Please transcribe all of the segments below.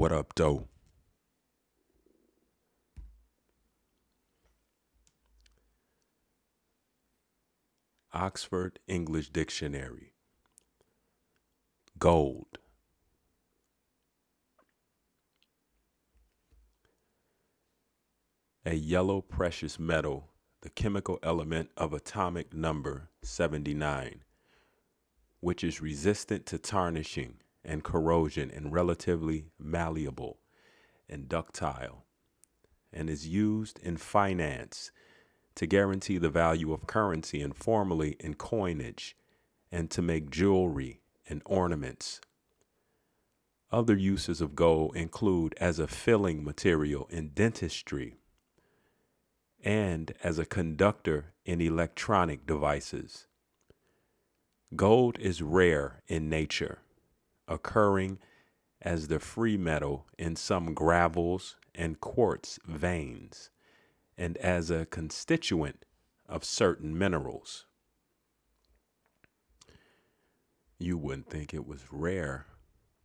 What up, though? Oxford English Dictionary. Gold. A yellow precious metal, the chemical element of atomic number 79, which is resistant to tarnishing and corrosion and relatively malleable and ductile, and is used in finance to guarantee the value of currency informally in coinage and to make jewelry and ornaments. Other uses of gold include as a filling material in dentistry and as a conductor in electronic devices. Gold is rare in nature, occurring as the free metal in some gravels and quartz veins, and as a constituent of certain minerals. You wouldn't think it was rare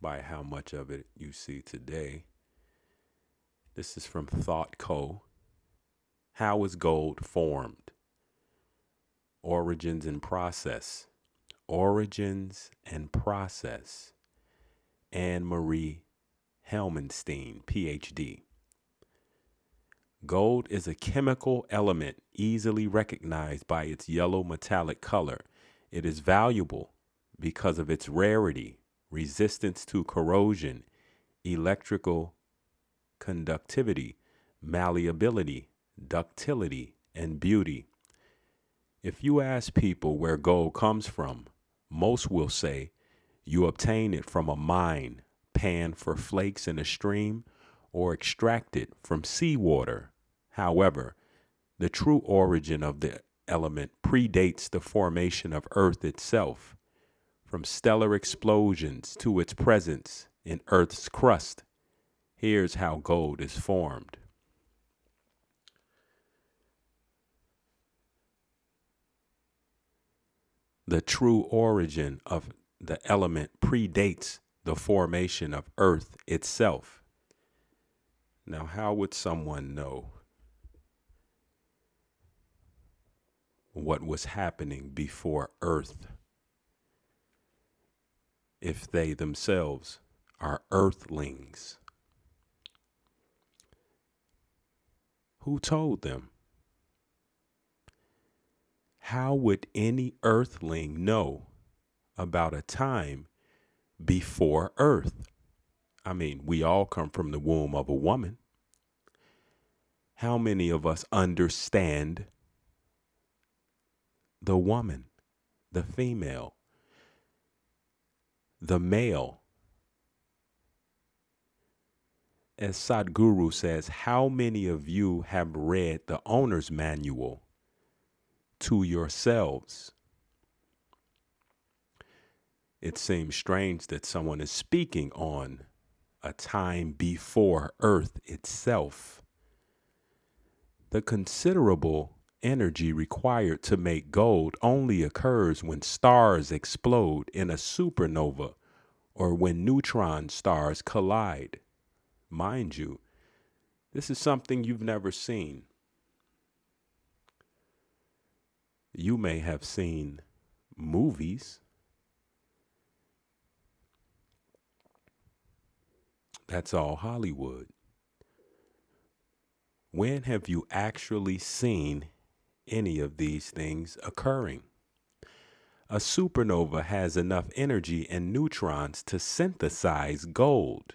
by how much of it you see today. This is from Thought Co. How is gold formed? Origins and process. Origins and process. Anne Marie Helmenstein, PhD. Gold is a chemical element easily recognized by its yellow metallic color. It is valuable because of its rarity, resistance to corrosion, electrical conductivity, malleability, ductility, and beauty. If you ask people where gold comes from, most will say you obtain it from a mine, pan for flakes in a stream, or extract it from seawater. However, the true origin of the element predates the formation of Earth itself. From stellar explosions to its presence in Earth's crust, here's how gold is formed. The true origin of the element predates the formation of Earth itself. Now, how would someone know what was happening before Earth if they themselves are earthlings? Who told them? How would any earthling know about a time before Earth? I mean, we all come from the womb of a woman. How many of us understand the woman, the female, the male? As Sadhguru says, how many of you have read the owner's manual to yourselves? It seems strange that someone is speaking on a time before Earth itself. The considerable energy required to make gold only occurs when stars explode in a supernova or when neutron stars collide. Mind you, this is something you've never seen. You may have seen movies. That's all Hollywood. When have you actually seen any of these things occurring? A supernova has enough energy and neutrons to synthesize gold.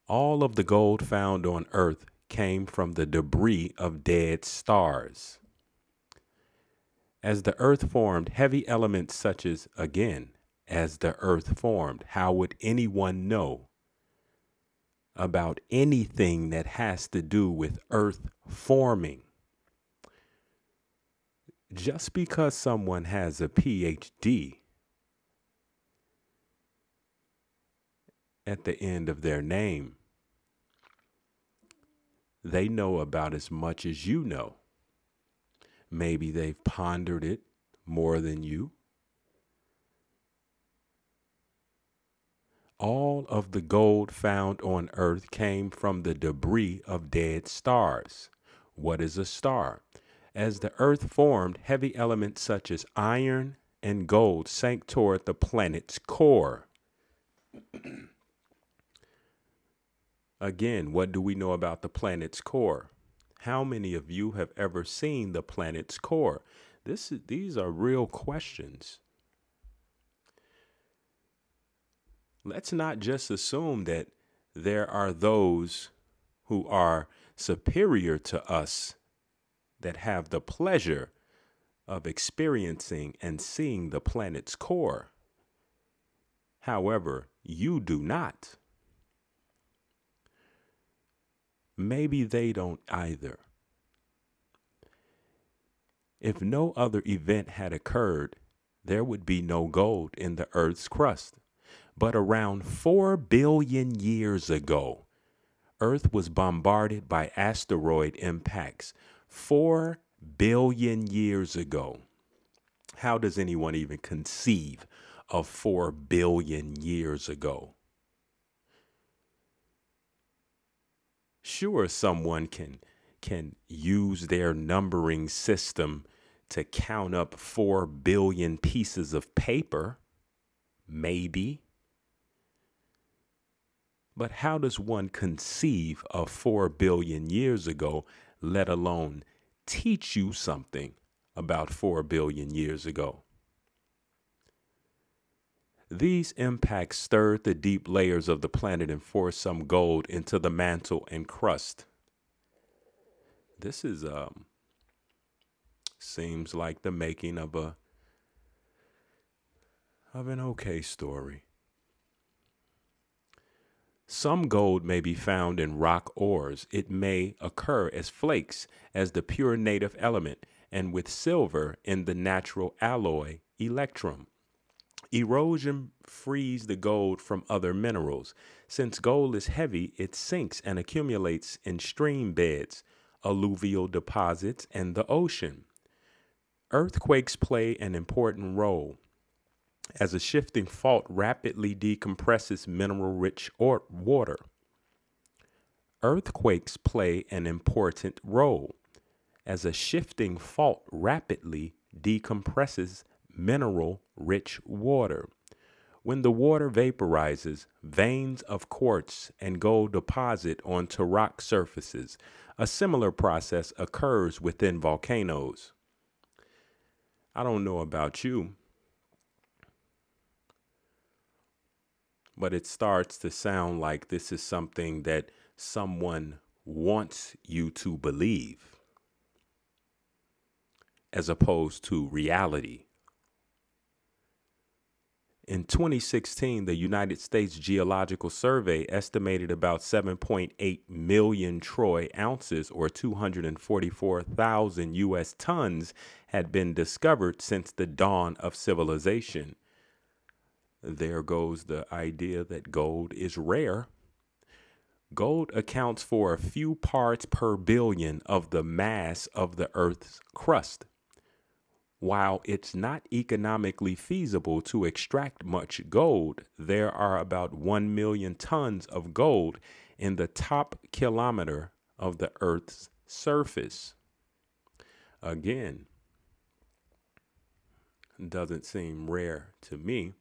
All of the gold found on Earth came from the debris of dead stars. As the Earth formed, heavy elements such as, again, as the Earth formed, how would anyone know about anything that has to do with Earth forming? Just because someone has a PhD at the end of their name, they know about as much as you know. Maybe they've pondered it more than you. All of the gold found on Earth came from the debris of dead stars. What is a star? As the Earth formed, heavy elements such as iron and gold sank toward the planet's core. Again, what do we know about the planet's core? How many of you have ever seen the planet's core? These are real questions. Let's not just assume that there are those who are superior to us that have the pleasure of experiencing and seeing the planet's core. However, you do not. Maybe they don't either. If no other event had occurred, there would be no gold in the Earth's crust. But around 4 billion years ago, Earth was bombarded by asteroid impacts. 4 billion years ago. How does anyone even conceive of 4 billion years ago? Sure, someone can use their numbering system to count up 4 billion pieces of paper, maybe. But how does one conceive of 4 billion years ago, let alone teach you something about 4 billion years ago? These impacts stirred the deep layers of the planet and forced some gold into the mantle and crust. This is seems like the making of an okay story. Some gold may be found in rock ores. It may occur as flakes as the pure native element, and with silver in the natural alloy electrum. Erosion frees the gold from other minerals. Since gold is heavy, it sinks and accumulates in stream beds, alluvial deposits, and the ocean. Earthquakes play an important role, as a shifting fault rapidly decompresses mineral-rich water. Earthquakes play an important role, as a shifting fault rapidly decompresses mineral-rich water. When the water vaporizes, veins of quartz and gold deposit onto rock surfaces. A similar process occurs within volcanoes. I don't know about you, but it starts to sound like this is something that someone wants you to believe, as opposed to reality. In 2016, the United States Geological Survey estimated about 7.8 million troy ounces, or 244,000 U.S. tons, had been discovered since the dawn of civilization. There goes the idea that gold is rare. Gold accounts for a few parts per billion of the mass of the Earth's crust. While it's not economically feasible to extract much gold, there are about 1 million tons of gold in the top kilometer of the Earth's surface. Again, doesn't seem rare to me.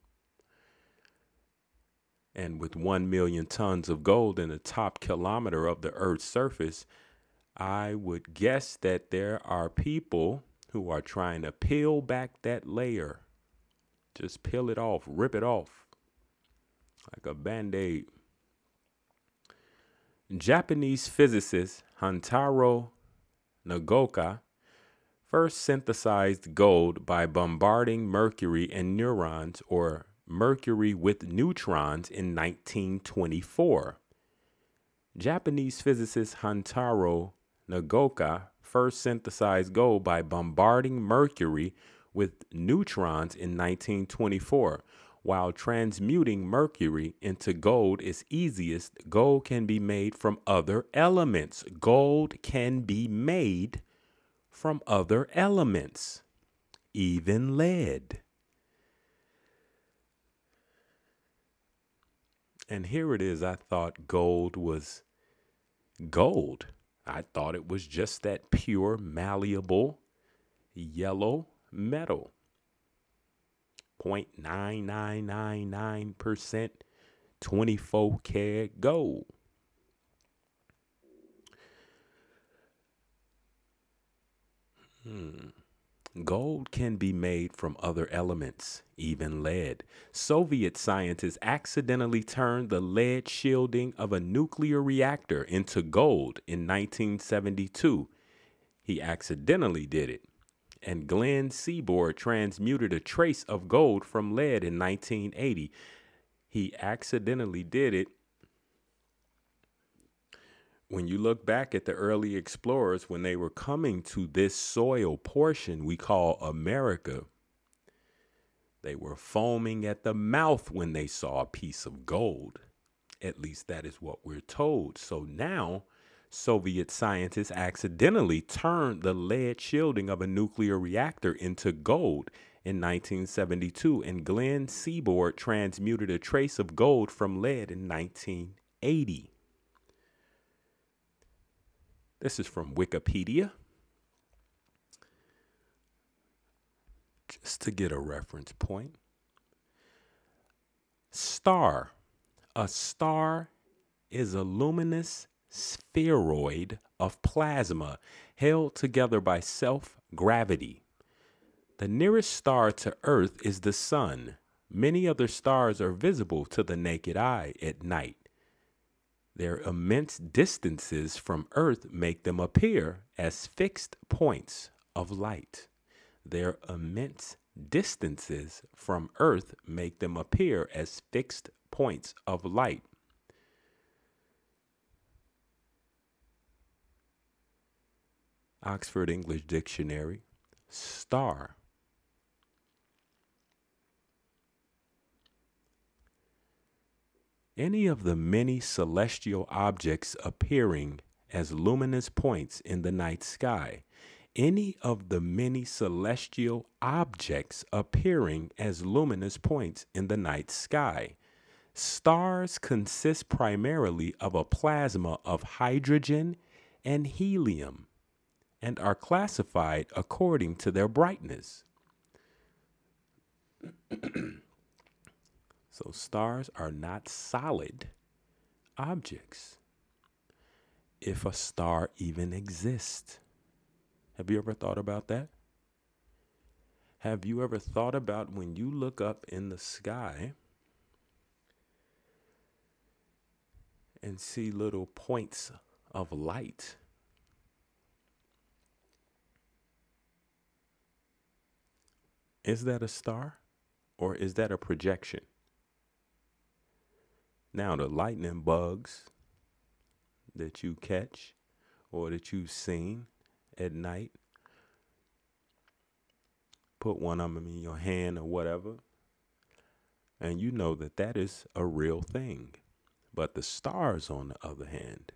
And with 1 million tons of gold in the top kilometer of the Earth's surface, I would guess that there are people who are trying to peel back that layer. Just peel it off, rip it off like a Band-Aid. Japanese physicist Hantaro Nagoka first synthesized gold by bombarding mercury and neurons, or mercury with neutrons, in 1924. Japanese physicist Hantaro Nagoka first synthesized gold by bombarding mercury with neutrons in 1924. While transmuting mercury into gold is easiest, gold can be made from other elements. Gold can be made from other elements, even lead. And here it is. I thought gold was gold. I thought it was just that pure, malleable, yellow metal. 0.9999%, 24 karat gold. Gold can be made from other elements, even lead. Soviet scientists accidentally turned the lead shielding of a nuclear reactor into gold in 1972. He accidentally did it. And Glenn Seaborg transmuted a trace of gold from lead in 1980. He accidentally did it. When you look back at the early explorers, when they were coming to this soil portion we call America, they were foaming at the mouth when they saw a piece of gold. At least that is what we're told. So now, Soviet scientists accidentally turned the lead shielding of a nuclear reactor into gold in 1972, and Glenn Seaborg transmuted a trace of gold from lead in 1980. This is from Wikipedia. Just to get a reference point. Star. A star is a luminous spheroid of plasma held together by self-gravity. The nearest star to Earth is the sun. Many other stars are visible to the naked eye at night. Their immense distances from Earth make them appear as fixed points of light. Their immense distances from Earth make them appear as fixed points of light. Oxford English Dictionary. Star. Any of the many celestial objects appearing as luminous points in the night sky. Any of the many celestial objects appearing as luminous points in the night sky. Stars consist primarily of a plasma of hydrogen and helium and are classified according to their brightness. So stars are not solid objects, if a star even exists. Have you ever thought about that? Have you ever thought about when you look up in the sky and see little points of light? Is that a star or is that a projection? Now, the lightning bugs that you catch or that you've seen at night, put one of them in your hand or whatever, and you know that that is a real thing. But the stars, on the other hand,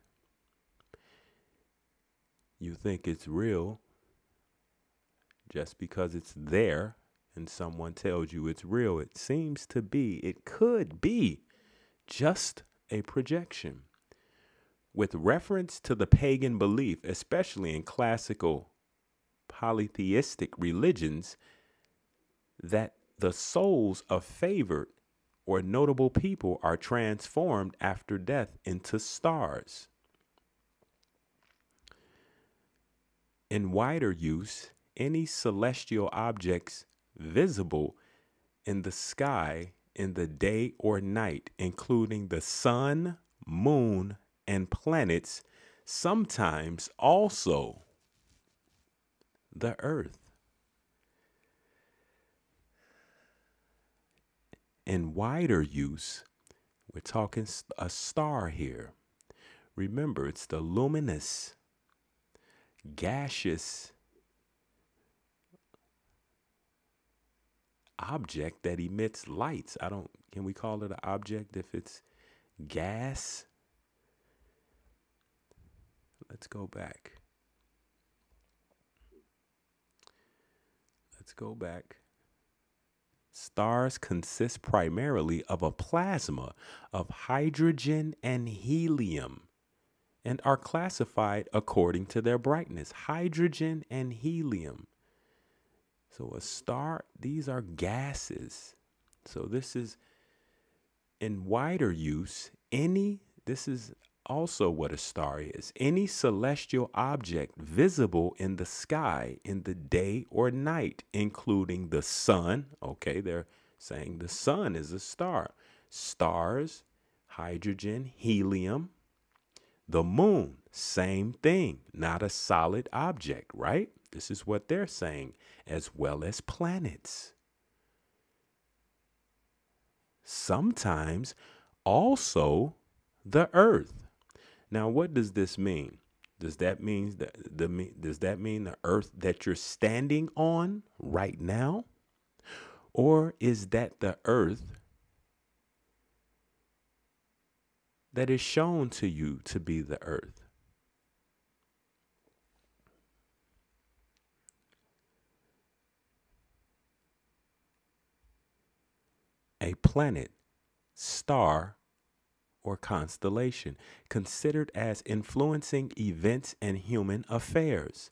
you think it's real just because it's there and someone tells you it's real. It seems to be, it could be just a projection. With reference to the pagan belief, especially in classical polytheistic religions, that the souls of favored or notable people are transformed after death into stars. In wider use, any celestial objects visible in the sky in the day or night, including the sun, moon, and planets, sometimes also the earth. In wider use, we're talking a star here. Remember, it's the luminous, gaseous object that emits lights. Can we call it an object if it's gas? Let's go back. Stars consist primarily of a plasma of hydrogen and helium and are classified according to their brightness. Hydrogen and helium. So a star, these are gases. So this is in wider use, this is also what a star is. Any celestial object visible in the sky in the day or night, including the sun. Okay, they're saying the sun is a star. Stars, hydrogen, helium. The moon, same thing, not a solid object, right? This is what they're saying, as well as planets. Sometimes also the earth. Now, what does this mean? Does that mean the earth that you're standing on right now? Or is that the earth that is shown to you to be the earth? A planet, star, or constellation, considered as influencing events and human affairs,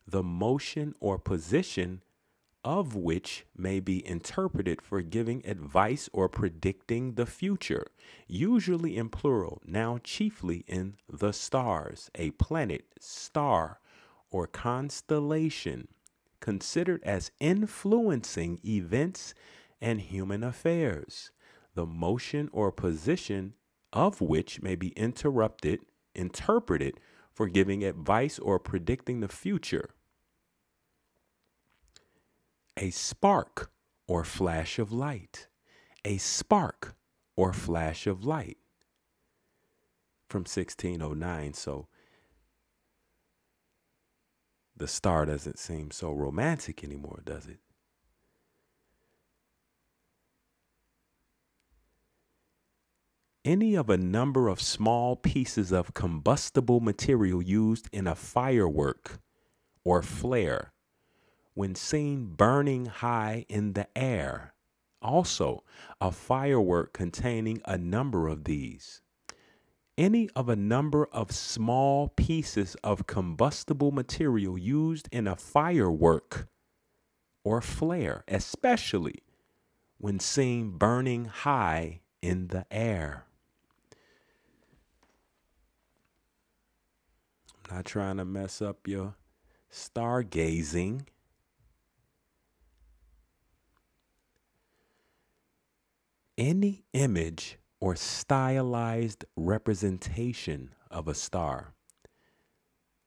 the motion or position of which may be interpreted for giving advice or predicting the future, usually in plural, now chiefly in the stars. A planet, star, or constellation, considered as influencing events and human affairs, the motion or position of which may be interpreted for giving advice or predicting the future. A spark or flash of light. A spark or flash of light. From 1609, so the star doesn't seem so romantic anymore, does it? Any of a number of small pieces of combustible material used in a firework or flare when seen burning high in the air. Also, a firework containing a number of these. Any of a number of small pieces of combustible material used in a firework or flare, especially when seen burning high in the air. I'm not trying to mess up your stargazing. Any image or stylized representation of a star.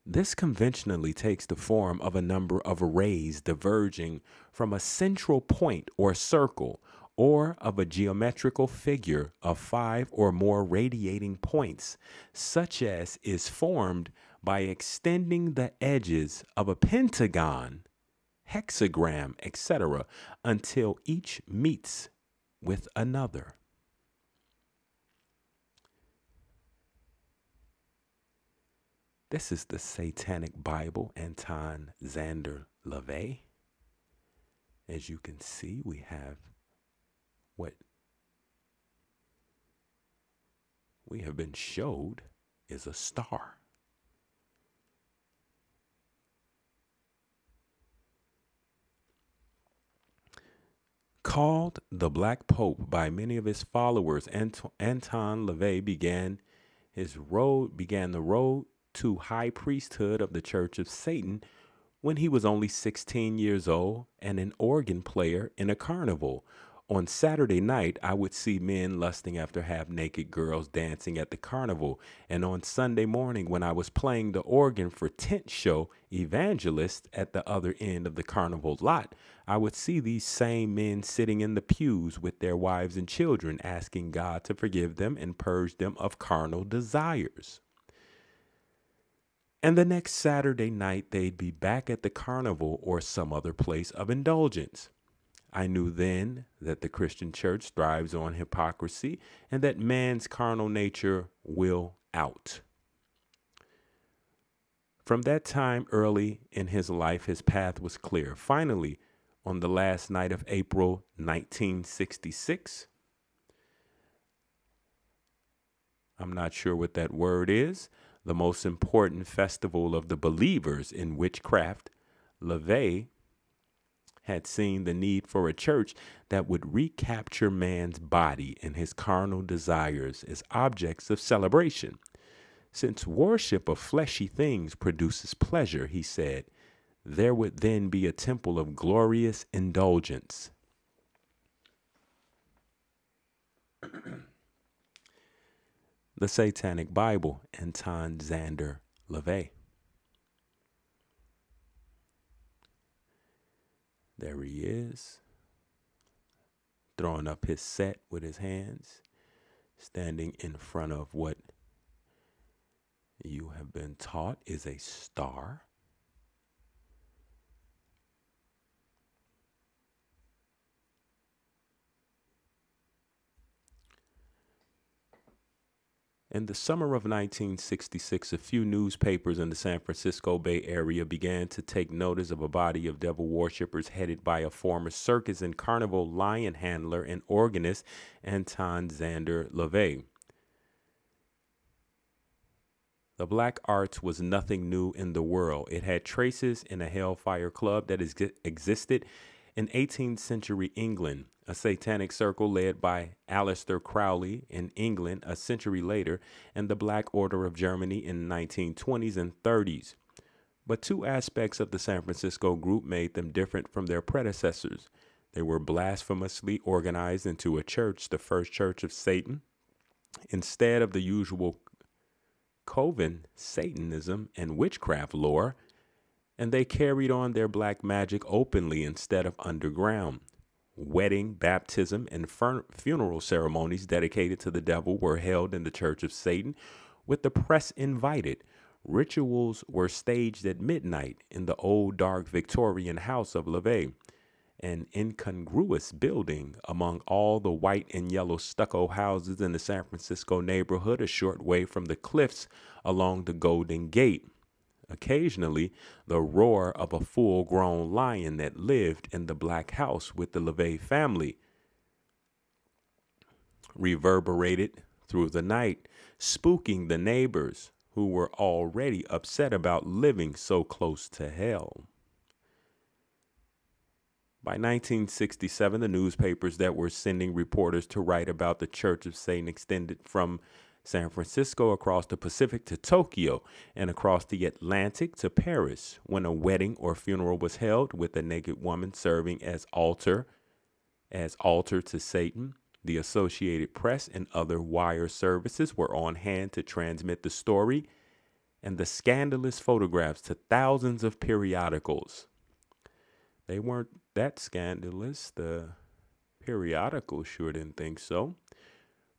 This conventionally takes the form of a number of rays diverging from a central point or circle, or of a geometrical figure of 5 or more radiating points, such as is formed by extending the edges of a pentagon, hexagram, etc., until each meets with another. This is the Satanic Bible, Anton Szandor LaVey. As you can see, we have what we have been showed is a star. Called the Black Pope by many of his followers, Anton LaVey began the road to high priesthood of the Church of Satan when he was only 16 years old and an organ player in a carnival. On Saturday night, I would see men lusting after half-naked girls dancing at the carnival. And on Sunday morning, when I was playing the organ for tent show evangelists at the other end of the carnival lot, I would see these same men sitting in the pews with their wives and children, asking God to forgive them and purge them of carnal desires. And the next Saturday night, they'd be back at the carnival or some other place of indulgence. I knew then that the Christian church thrives on hypocrisy and that man's carnal nature will out. From that time early in his life, his path was clear. Finally, on the last night of April 1966. I'm not sure what that word is. The most important festival of the believers in witchcraft, LaVey had seen the need for a church that would recapture man's body and his carnal desires as objects of celebration. Since worship of fleshy things produces pleasure, he said, there would then be a temple of glorious indulgence. The Satanic Bible, Anton Szandor LaVey. There he is, throwing up his set with his hands, standing in front of what you have been taught is a star. In the summer of 1966, a few newspapers in the San Francisco Bay Area began to take notice of a body of devil worshippers headed by a former circus and carnival lion handler and organist, Anton Szandor LaVey. The black arts was nothing new in the world. It had traces in a hellfire club that existed in 18th century England, a satanic circle led by Aleister Crowley in England a century later, and the Black Order of Germany in the 1920s and 30s. But two aspects of the San Francisco group made them different from their predecessors. They were blasphemously organized into a church, the First Church of Satan, instead of the usual coven Satanism and witchcraft lore, and they carried on their black magic openly instead of underground. Wedding, baptism, and funeral ceremonies dedicated to the devil were held in the Church of Satan, with the press invited. Rituals were staged at midnight in the old dark Victorian house of LaVey, an incongruous building among all the white and yellow stucco houses in the San Francisco neighborhood a short way from the cliffs along the Golden Gate. Occasionally, the roar of a full-grown lion that lived in the black house with the LaVey family reverberated through the night, spooking the neighbors who were already upset about living so close to hell. By 1967, the newspapers that were sending reporters to write about the Church of Satan extended from San Francisco across the Pacific to Tokyo and across the Atlantic to Paris, when a wedding or funeral was held with a naked woman serving as altar to Satan. The Associated Press and other wire services were on hand to transmit the story and the scandalous photographs to thousands of periodicals. They weren't that scandalous. The periodicals sure didn't think so.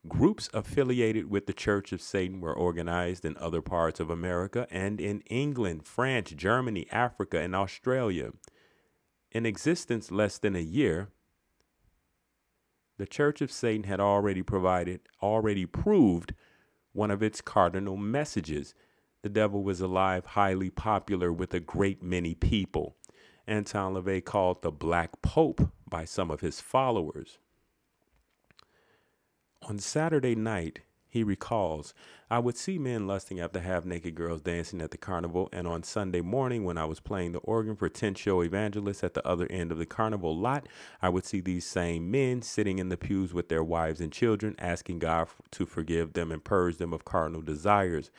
Groups affiliated with the Church of Satan were organized in other parts of America and in England, France, Germany, Africa, and Australia. In existence less than a year, the Church of Satan had already proved one of its cardinal messages. The devil was alive, highly popular with a great many people. Anton LaVey called the Black Pope by some of his followers. On Saturday night, he recalls, I would see men lusting after half-naked girls dancing at the carnival, and on Sunday morning when I was playing the organ for tent show evangelists at the other end of the carnival lot, I would see these same men sitting in the pews with their wives and children, asking God to forgive them and purge them of carnal desires.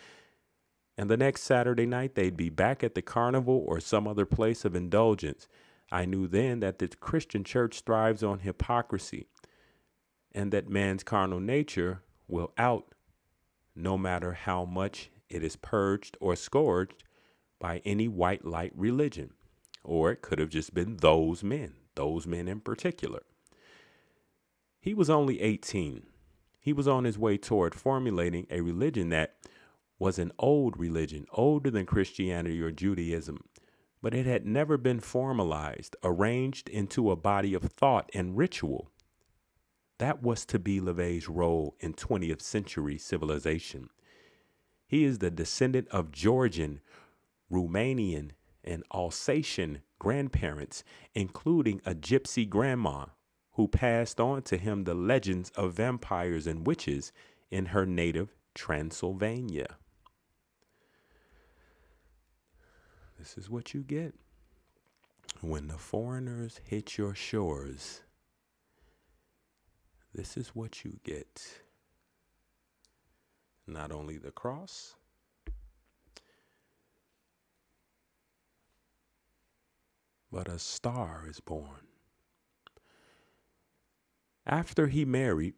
And the next Saturday night, they'd be back at the carnival or some other place of indulgence. I knew then that the Christian church thrives on hypocrisy, and that man's carnal nature will out no matter how much it is purged or scourged by any white light religion. Or it could have just been those men in particular. He was only 18. He was on his way toward formulating a religion that was an old religion, older than Christianity or Judaism, but it had never been formalized, arranged into a body of thought and ritual. That was to be LaVey's role in 20th century civilization. He is the descendant of Georgian, Romanian, and Alsatian grandparents, including a gypsy grandma who passed on to him the legends of vampires and witches in her native Transylvania. This is what you get when the foreigners hit your shores. This is what you get. Not only the cross, but a star is born. After he married,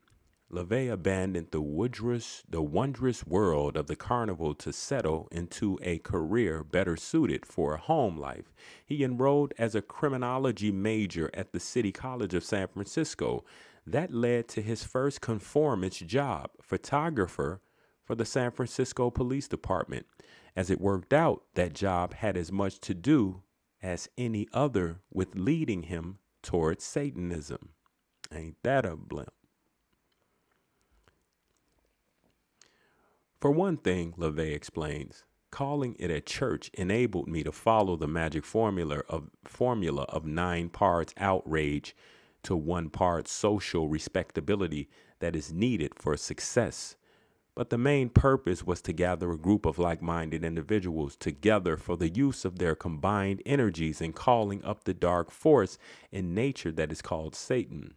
LaVey abandoned the wondrous world of the carnival to settle into a career better suited for a home life. He enrolled as a criminology major at the City College of San Francisco. That led to his first conformance job, photographer for the San Francisco Police Department. As it worked out, that job had as much to do as any other with leading him towards Satanism. Ain't that a blimp? For one thing, LaVey explains, calling it a church enabled me to follow the magic formula of 9 parts outrage to 1 part social respectability that is needed for success. But the main purpose was to gather a group of like-minded individuals together for the use of their combined energies in calling up the dark force in nature that is called Satan.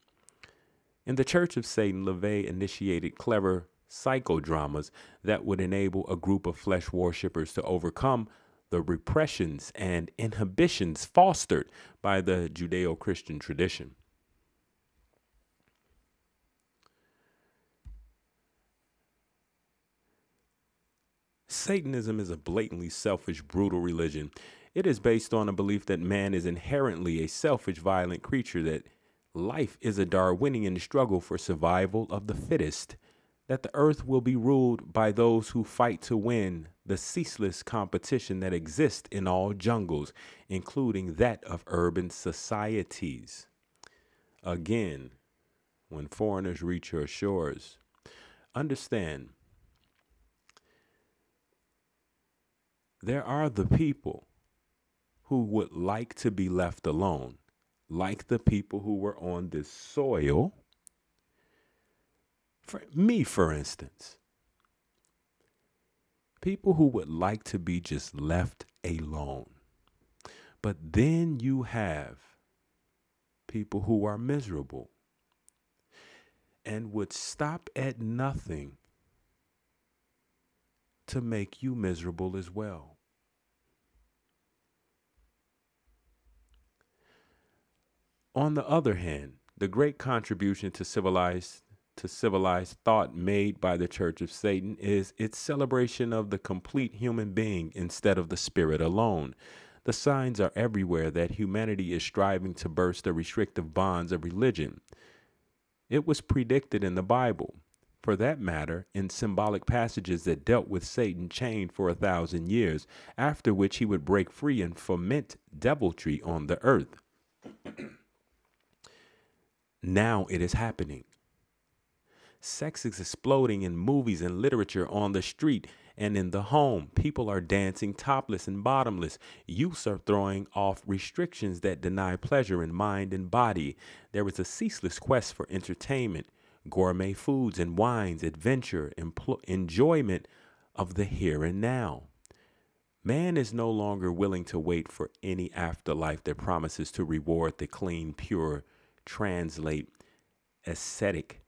In the Church of Satan, LaVey initiated clever psychodramas that would enable a group of flesh worshippers to overcome the repressions and inhibitions fostered by the Judeo-Christian tradition. Satanism is a blatantly selfish, brutal religion. It is based on a belief that man is inherently a selfish, violent creature, that life is a Darwinian struggle for survival of the fittest, that the earth will be ruled by those who fight to win the ceaseless competition that exists in all jungles, including that of urban societies. Again, when foreigners reach your shores, understand there are the people who would like to be left alone, like the people who were on this soil. For me, for instance, people who would like to be just left alone. But then you have people who are miserable and would stop at nothing to make you miserable as well. On the other hand, the great contribution to civilized thought made by the Church of Satan is its celebration of the complete human being instead of the spirit alone. The signs are everywhere that humanity is striving to burst the restrictive bonds of religion. It was predicted in the Bible, for that matter, in symbolic passages that dealt with Satan chained for 1,000 years, after which he would break free and foment deviltry on the earth. Now it is happening. Sex is exploding in movies and literature, on the street and in the home. People are dancing topless and bottomless. Youths are throwing off restrictions that deny pleasure in mind and body. There is a ceaseless quest for entertainment, gourmet foods and wines, adventure, enjoyment of the here and now. Man is no longer willing to wait for any afterlife that promises to reward the clean, pure, translate ascetic,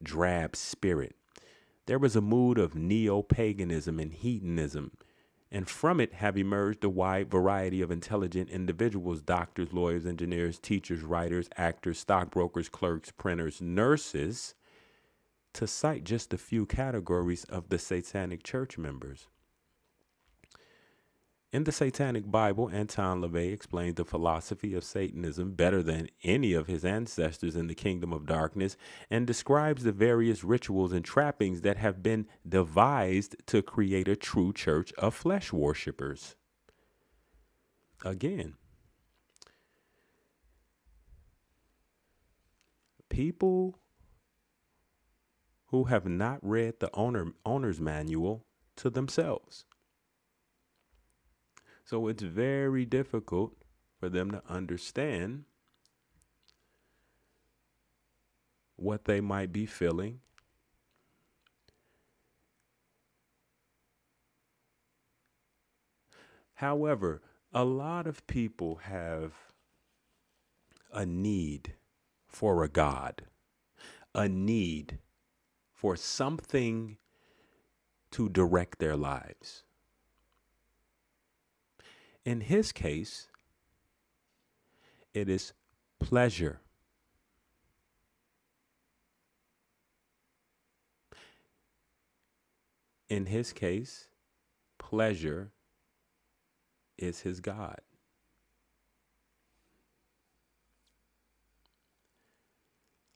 drab spirit. There was a mood of neo-paganism and hedonism, and from it have emerged a wide variety of intelligent individuals: doctors, lawyers, engineers, teachers, writers, actors, stockbrokers, clerks, printers, nurses, to cite just a few categories of the Satanic Church members. In the Satanic Bible, Anton LaVey explains the philosophy of Satanism better than any of his ancestors in the kingdom of darkness, and describes the various rituals and trappings that have been devised to create a true church of flesh worshippers. Again, people who have not read the owner's manual to themselves. So it's very difficult for them to understand what they might be feeling. However, a lot of people have a need for a God, a need for something to direct their lives. In his case, it is pleasure. In his case, pleasure is his God.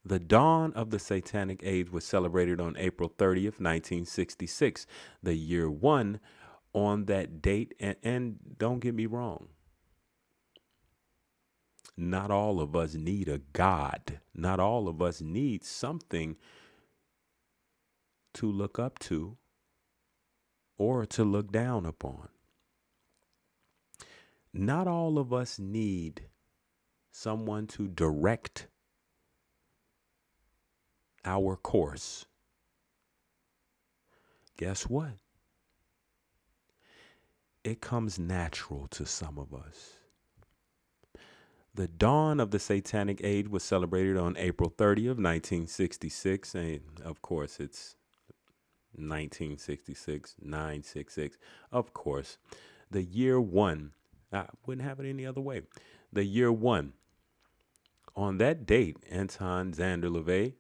The dawn of the Satanic Age was celebrated on April 30th, 1966, the year one on that date. And don't get me wrong, not all of us need a God. Not all of us need something to look up to or to look down upon. Not all of us need someone to direct our course. Guess what? It comes natural to some of us. The dawn of the Satanic Age was celebrated on April 30th, 1966. And of course, it's 1966, 966. Of course, the year one. I wouldn't have it any other way. The year one. On that date, Anton Szandor LaVey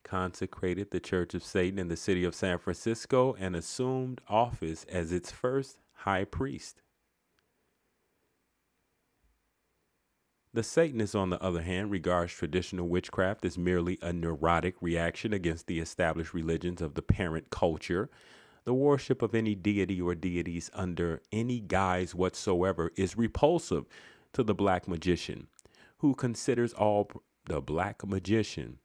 consecrated the Church of Satan in the city of San Francisco and assumed office as its first high priest. The Satanist, on the other hand, regards traditional witchcraft as merely a neurotic reaction against the established religions of the parent culture. The worship of any deity or deities under any guise whatsoever is repulsive to the black magician, who considers all the black magician.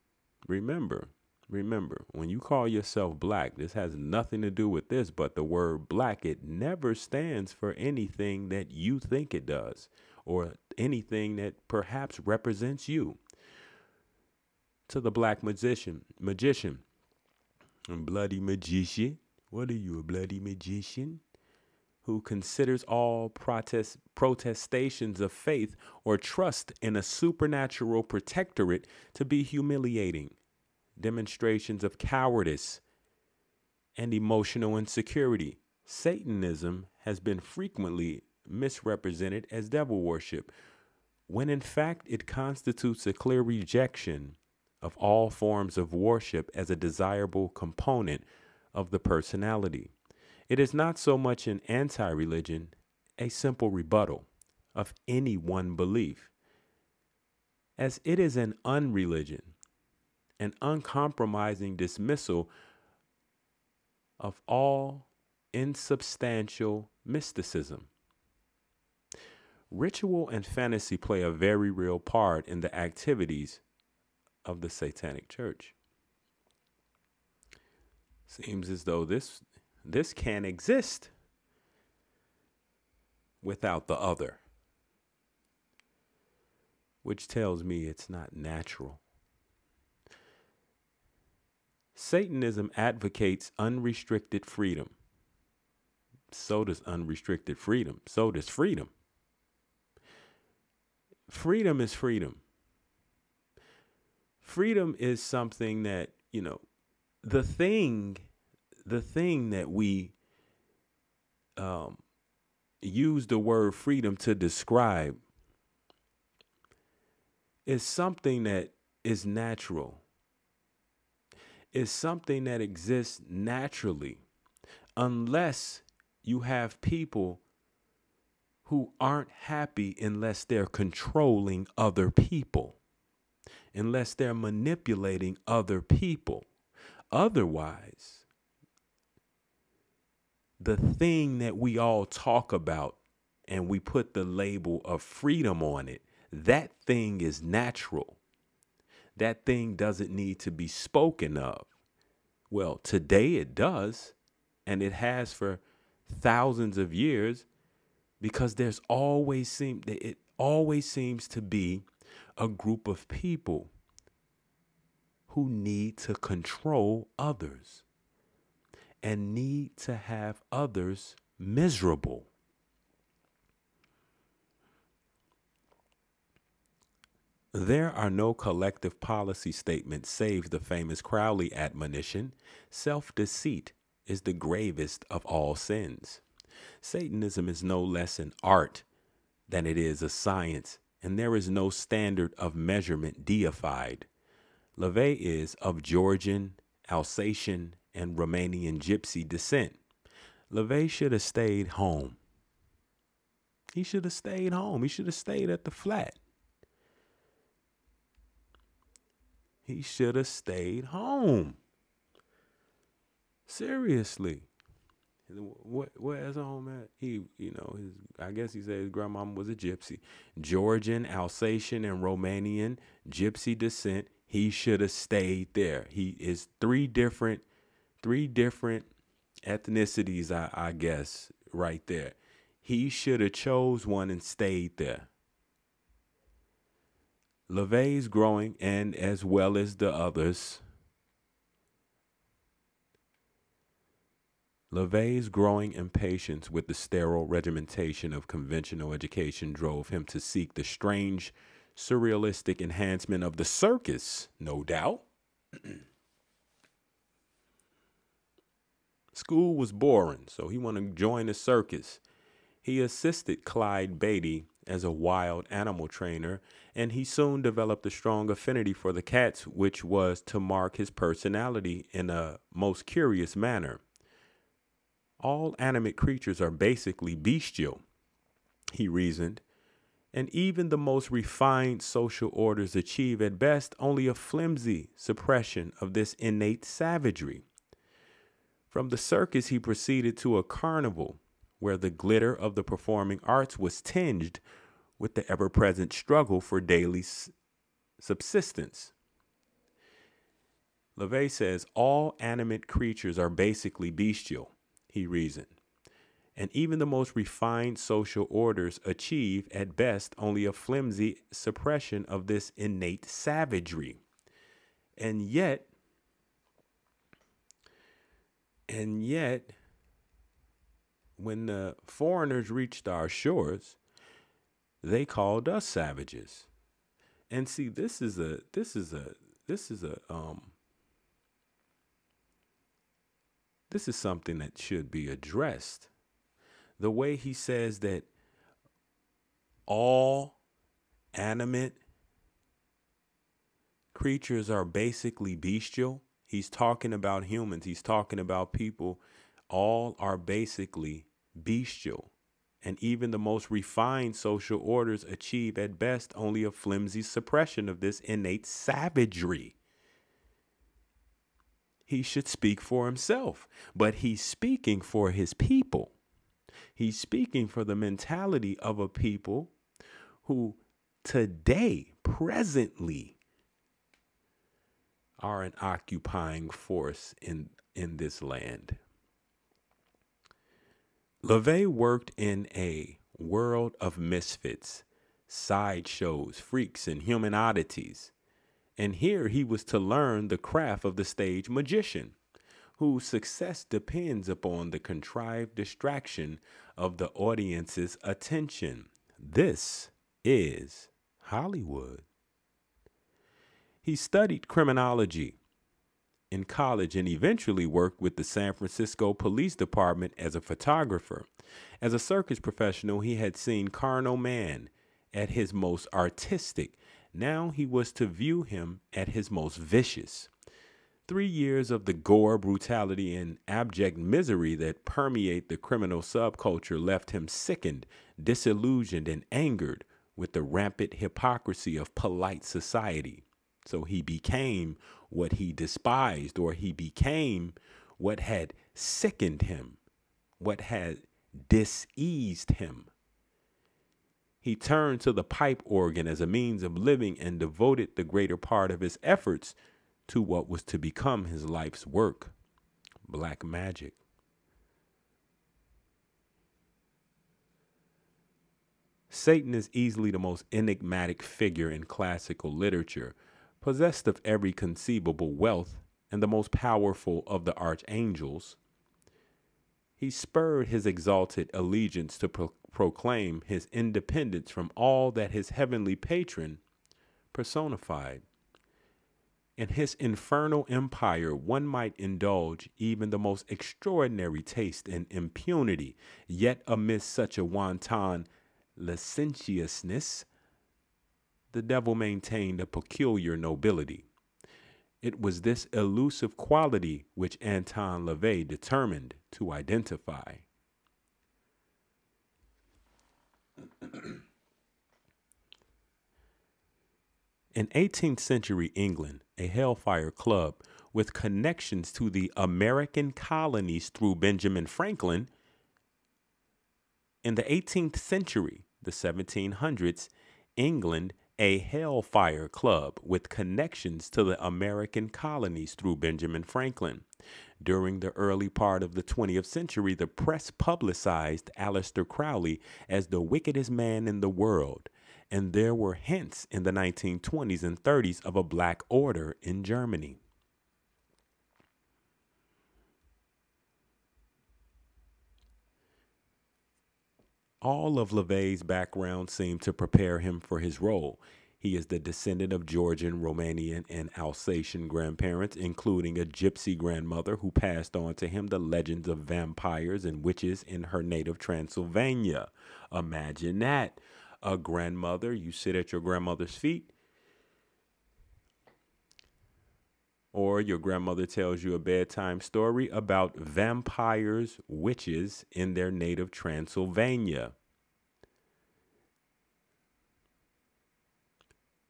Remember, when you call yourself black, this has nothing to do with this, but the word black, it never stands for anything that you think it does or anything that perhaps represents you. To the black magician, and bloody magician. What are you, a bloody magician? Who considers all protestations of faith or trust in a supernatural protectorate to be humiliating, demonstrations of cowardice and emotional insecurity. Satanism has been frequently misrepresented as devil worship, when in fact it constitutes a clear rejection of all forms of worship as a desirable component of the personality. It is not so much an anti-religion, a simple rebuttal of any one belief, as it is an unreligion, an uncompromising dismissal of all insubstantial mysticism. Ritual and fantasy play a very real part in the activities of the Satanic Church. Seems as though this can't exist without the other, which tells me it's not natural. Satanism advocates unrestricted freedom. So does unrestricted freedom. So does freedom. Freedom is freedom. Freedom is something that, the thing that we use the word freedom to describe is something that is natural. It's something that exists naturally, unless you have people who aren't happy unless they're controlling other people, unless they're manipulating other people. Otherwise, the thing that we all talk about and we put the label of freedom on it, that thing is natural. That thing doesn't need to be spoken of. Well, today it does, and it has for thousands of years, because it always seems to be a group of people who need to control others and need to have others miserable. There are no collective policy statements save the famous Crowley admonition: self-deceit is the gravest of all sins. Satanism is no less an art than it is a science, and there is no standard of measurement deified. LaVey is of Georgian, Alsatian, and Romanian gypsy descent. LaVey should have stayed home. He should have stayed home. He should have stayed at the flat. He should have stayed home. Seriously. Where's home at? I guess he said his grandmama was a gypsy. Georgian, Alsatian, and Romanian gypsy descent. He should have stayed there. He is three different ethnicities, I guess, right there. He should have chose one and stayed there. LaVey's growing, and as well as the others, LaVey's growing impatience with the sterile regimentation of conventional education drove him to seek the strange, surrealistic enhancement of the circus, no doubt. School was boring, so he wanted to join the circus. He assisted Clyde Beatty as a wild animal trainer, and he soon developed a strong affinity for the cats, which was to mark his personality in a most curious manner. All animate creatures are basically bestial, he reasoned, and even the most refined social orders achieve at best only a flimsy suppression of this innate savagery. From the circus, he proceeded to a carnival where the glitter of the performing arts was tinged with the ever-present struggle for daily subsistence. LaVey says all animate creatures are basically bestial, he reasoned, and even the most refined social orders achieve at best only a flimsy suppression of this innate savagery. And yet, when the foreigners reached our shores, they called us savages. And see, this is something that should be addressed. The way he says that all animate creatures are basically bestial. He's talking about humans. He's talking about people. All are basically bestial. And even the most refined social orders achieve at best only a flimsy suppression of this innate savagery. He should speak for himself, but he's speaking for his people. He's speaking for the mentality of a people who today, presently, are an occupying force in this land. LaVey worked in a world of misfits, sideshows, freaks, and human oddities. And here he was to learn the craft of the stage magician, whose success depends upon the contrived distraction of the audience's attention. This is Hollywood. He studied criminology in college and eventually worked with the San Francisco Police Department as a photographer. As a circus professional, he had seen Carnal Man at his most artistic. Now he was to view him at his most vicious. 3 years of the gore, brutality, and abject misery that permeate the criminal subculture left him sickened, disillusioned, and angered with the rampant hypocrisy of polite society. So he became what he despised, or he became what had sickened him, what had diseased him. He turned to the pipe organ as a means of living and devoted the greater part of his efforts to what was to become his life's work, black magic. Satan is easily the most enigmatic figure in classical literature, possessed of every conceivable wealth and the most powerful of the archangels. He spurred his exalted allegiance to proclaim his independence from all that his heavenly patron personified. In his infernal empire, one might indulge even the most extraordinary taste in impunity, yet amidst such a wanton licentiousness, the devil maintained a peculiar nobility. It was this elusive quality which Anton LaVey determined to identify. In 18th century England, a Hellfire Club with connections to the American colonies through Benjamin Franklin. In the 18th century, the 1700s, England, a Hellfire Club with connections to the American colonies through Benjamin Franklin. During the early part of the 20th century, the press publicized Aleister Crowley as the wickedest man in the world, and there were hints in the 1920s and 30s of a black order in Germany. All of LaVey's background seemed to prepare him for his role. He is the descendant of Georgian, Romanian, and Alsatian grandparents, including a gypsy grandmother who passed on to him the legends of vampires and witches in her native Transylvania. Imagine that. A grandmother, you sit at your grandmother's feet, or your grandmother tells you a bedtime story about vampires, witches in their native Transylvania.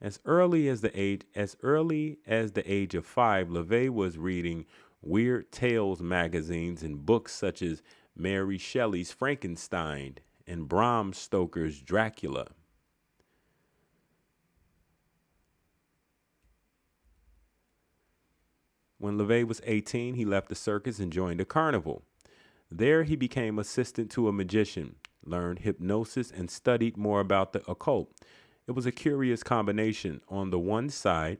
As early as the age of 5, LaVey was reading Weird Tales magazines and books such as Mary Shelley's Frankenstein and Bram Stoker's Dracula. When LaVey was 18, he left the circus and joined a carnival. There he became assistant to a magician, learned hypnosis, and studied more about the occult. It was a curious combination. On the one side,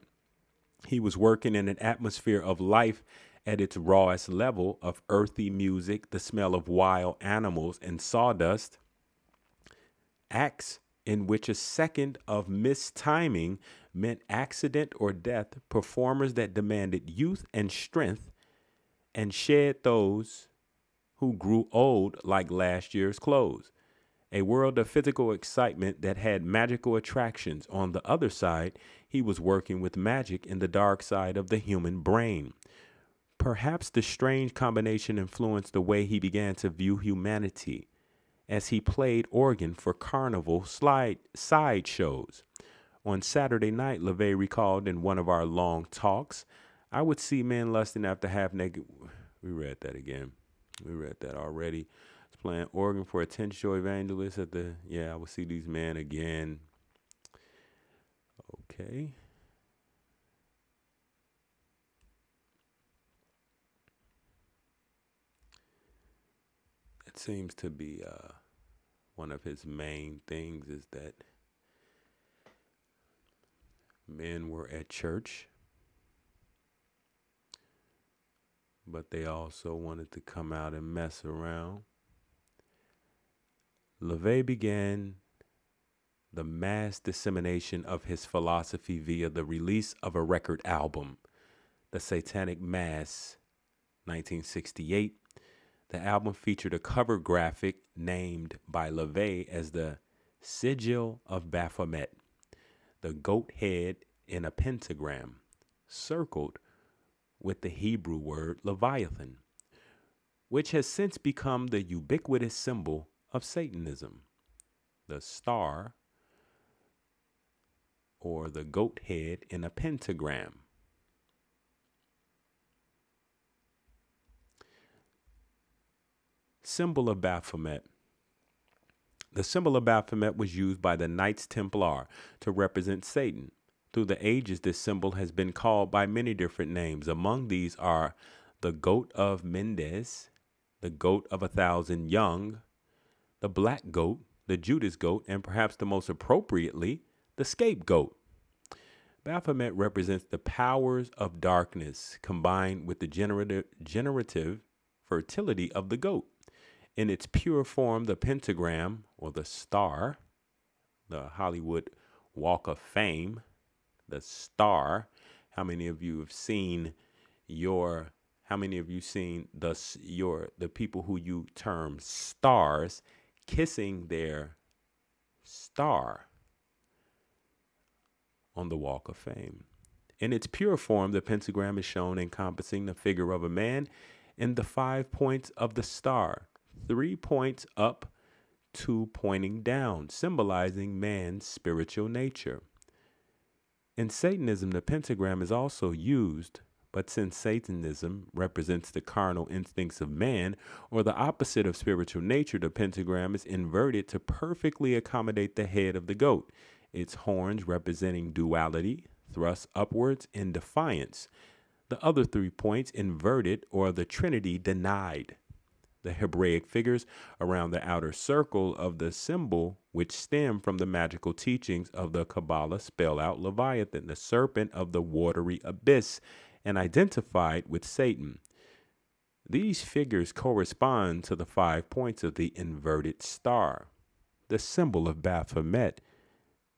he was working in an atmosphere of life at its rawest level of earthy music, the smell of wild animals, and sawdust. Acts in which a second of mistiming meant accident or death, performers that demanded youth and strength and shed those who grew old like last year's clothes. A world of physical excitement that had magical attractions. On the other side, he was working with magic in the dark side of the human brain. Perhaps the strange combination influenced the way he began to view humanity as he played organ for carnival side shows. On Saturday night, LaVey recalled in one of our long talks, I would see men lusting after half-naked. We read that again. We read that already. I was playing organ for a tent show evangelist at the, I would see these men again. Okay. It seems to be one of his main things is that men were at church, but they also wanted to come out and mess around. LaVey began the mass dissemination of his philosophy via the release of a record album, The Satanic Mass, 1968. The album featured a cover graphic named by LaVey as the Sigil of Baphomet, the goat head in a pentagram, circled with the Hebrew word Leviathan, which has since become the ubiquitous symbol of Satanism. The star, or the goat head in a pentagram. Symbol of Baphomet. The symbol of Baphomet was used by the Knights Templar to represent Satan. Through the ages, this symbol has been called by many different names. Among these are the Goat of Mendes, the Goat of 1,000 Young, the Black Goat, the Judas goat, and perhaps the most appropriately, the scapegoat. Baphomet represents the powers of darkness combined with the generative fertility of the goat. In its pure form, the pentagram or the star, the Hollywood Walk of Fame, the star. How many of you have seen how many of you seen the people who you term stars kissing their star on the Walk of Fame? In its pure form, the pentagram is shown encompassing the figure of a man in the 5 points of the star, 3 points up, 2 pointing down, symbolizing man's spiritual nature. In Satanism, the pentagram is also used, but since Satanism represents the carnal instincts of man, or the opposite of spiritual nature, the pentagram is inverted to perfectly accommodate the head of the goat, its horns representing duality, thrust upwards in defiance. The other 3 points inverted, or the Trinity denied. The Hebraic figures around the outer circle of the symbol, which stem from the magical teachings of the Kabbalah, spell out Leviathan, the serpent of the watery abyss, and identified with Satan. These figures correspond to the 5 points of the inverted star. The symbol of Baphomet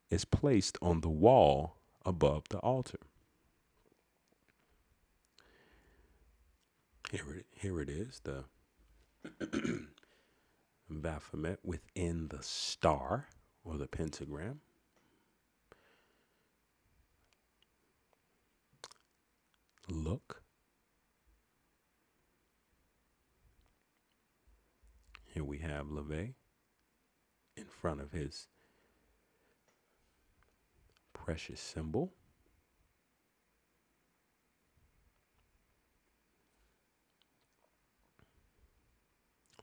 is placed on the wall above the altar. Here it is, the Baphomet within the star or the pentagram. Look. Here we have LeVay in front of his precious symbol.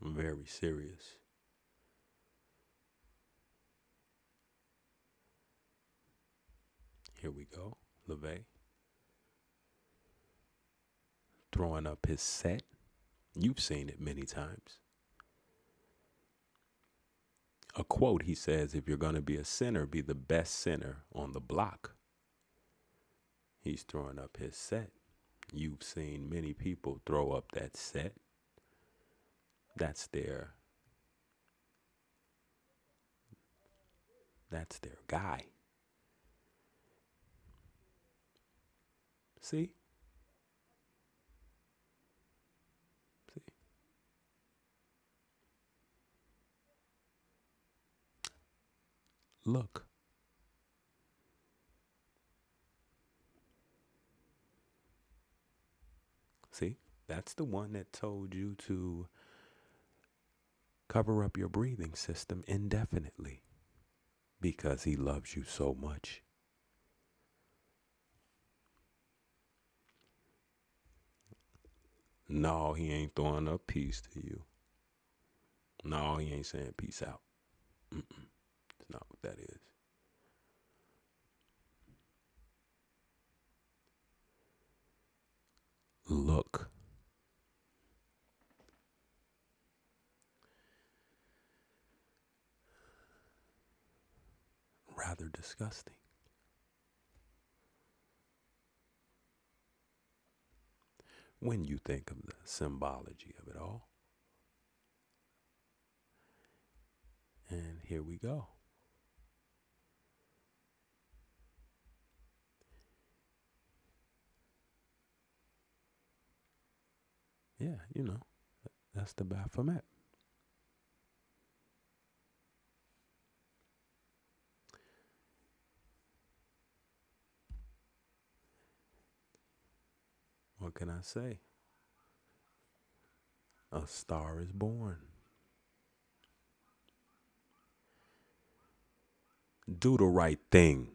Very serious. Here we go, LeVay throwing up his set. You've seen it many times. A quote, he says, if you're going to be a sinner, be the best sinner on the block. He's throwing up his set. You've seen many people throw up that set. That's their guy. See? Look. See? That's the one that told you to cover up your breathing system indefinitely because he loves you so much. No, he ain't throwing up peace to you. No, he ain't saying peace out. It's not what that is. Look. Rather disgusting. When you think of the symbology of it all. And here we go. Yeah, you know, that's the Baphomet. What can I say? A star is born. Do the right thing.